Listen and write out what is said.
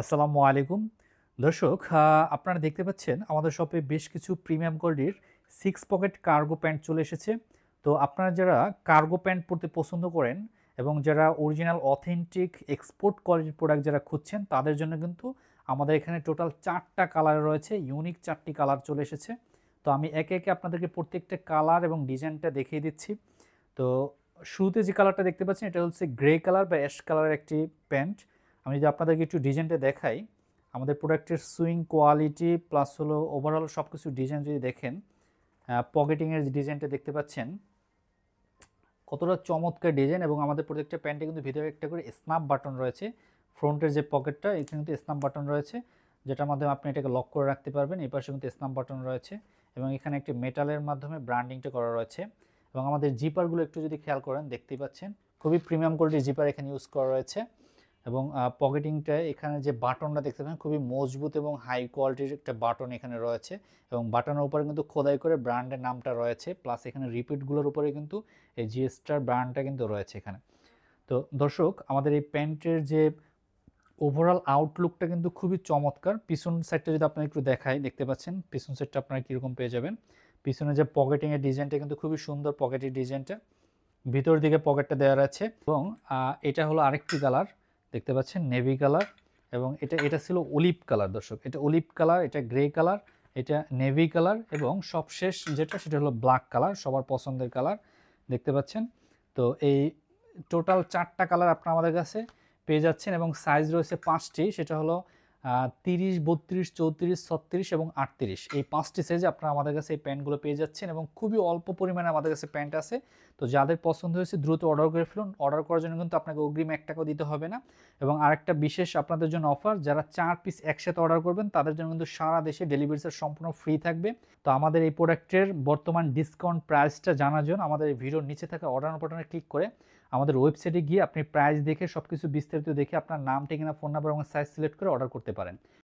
আসসালামু আলাইকুম দর্শক, আপনারা দেখতে পাচ্ছেন আমাদের শপে বেশ কিছু প্রিমিয়াম কোয়ালিটির 6 পকেট কার্গো প্যান্ট চলে এসেছে। তো আপনারা যারা কার্গো প্যান্ট পরতে পছন্দ করেন এবং যারা অরিজিনাল অথেন্টিক এক্সপোর্ট কোয়ালিটির প্রোডাক্ট যারা খুঁজছেন তাদের জন্য কিন্তু আমাদের এখানে টোটাল 4টা কালার রয়েছে, ইউনিক 4টি কালার চলে এসেছে। তো আমি একে একে আপনাদেরকে প্রত্যেকটা কালার এবং ডিজাইনটা দেখিয়ে দিচ্ছি। তো শুরুতে যে কালারটা দেখতে পাচ্ছেন এটা হচ্ছে গ্রে কালার বা অ্যাশ কালারের একটি প্যান্ট। আমি যদি আপনাদেরকে একটু ডিজাইনটা দেখাই, আমাদের প্রোডাক্টের সুইং কোয়ালিটি প্লাস হলো ওভারঅল সব কিছু ডিজাইন যদি দেখেন, পকেটিংয়ের যে ডিজাইনটা দেখতে পাচ্ছেন কতটা চমৎকার ডিজাইন। এবং আমাদের প্রত্যেকটা প্যান্টে কিন্তু ভিতরে একটা করে স্ন্যাপ বাটন রয়েছে। ফ্রন্টের যে পকেটটা এখানে কিন্তু স্ন্যাপ বাটন রয়েছে, যেটার মাধ্যমে আপনি এটাকে লক করে রাখতে পারবেন। এই পাশে কিন্তু স্ন্যাপ বাটন রয়েছে এবং এখানে একটি মেটালের মাধ্যমে ব্র্যান্ডিংটা করা রয়েছে। এবং আমাদের জিপারগুলো একটু যদি খেয়াল করেন দেখতেই পাচ্ছেন খুবই প্রিমিয়াম কোয়ালিটির জিপার এখানে ইউজ করা রয়েছে। এবং পকেটিংটা এখানে যে বাটনটা দেখতে পাচ্ছেন খুবই মজবুত এবং হাই কোয়ালিটির একটা বাটন এখানে রয়েছে। এবং বাটনের উপরে কিন্তু খোদাই করে ব্র্যান্ডের নামটা রয়েছে, প্লাস এখানে রিপিটগুলোর উপরে কিন্তু এই জিএসটার ব্র্যান্ডটা কিন্তু রয়েছে এখানে। তো দর্শক, আমাদের এই প্যান্টের যে ওভারঅল আউটলুকটা কিন্তু খুবই চমৎকার। পিছন সাইডটা যদি আপনারা একটু দেখাই, দেখতে পাচ্ছেন পিছন সাইডটা আপনারা কীরকম পেয়ে যাবেন। পিছনে যে পকেটিংয়ের ডিজাইনটা কিন্তু খুবই সুন্দর, পকেটের ডিজাইনটা ভিতর দিকে পকেটটা দেওয়া আছে। এবং এটা হলো আরেকটি কালার, দেখতে পাচ্ছেন নেভি কালার। এবং এটা ছিল অলিভ কালার দর্শক, এটা অলিভ কালার, এটা গ্রে কালার, এটা নেভি কালার এবং সবশেষ যেটা সেটা হলো ব্ল্যাক কালার, সবার পছন্দের কালার দেখতে পাচ্ছেন। তো এই টোটাল 4টা কালার আপনারা আমাদের কাছে পেয়ে যাচ্ছেন এবং সাইজ রয়েছে 5টি, সেটা হলো 30, 32, 34, 36 এবং 38। এই 5টি সাইজে আপনারা আমাদের কাছে এই প্যান্টগুলো পেয়ে যাচ্ছেন এবং খুবই অল্প পরিমাণে আমাদের কাছে প্যান্ট আছে। তো যাদের পছন্দ হয়েছে দ্রুত অর্ডার করে ফেলুন। অর্ডার করার জন্য কিন্তু আপনাকে অগ্রিম 1 টাকাও দিতে হবে না। এবং আরেকটা বিশেষ আপনাদের জন্য অফার, যারা 4 পিস একসাথে অর্ডার করবেন তাদের জন্য কিন্তু সারা দেশে ডেলিভারি চার্জ সম্পূর্ণ ফ্রি থাকবে। তো আমাদের এই প্রোডাক্টের বর্তমান ডিসকাউন্ট প্রাইসটা জানার জন্য আমাদের এই ভিডিওর নিচে থাকা অর্ডার বাটনে ক্লিক করে আমাদের ওয়েবসাইটে গিয়ে আপনি প্রাইস দেখে সবকিছু বিস্তারিত দেখে আপনার নাম, ঠিকানা, ফোন নাম্বার এবং সাইজ সিলেক্ট করে অর্ডার করতে পারেন।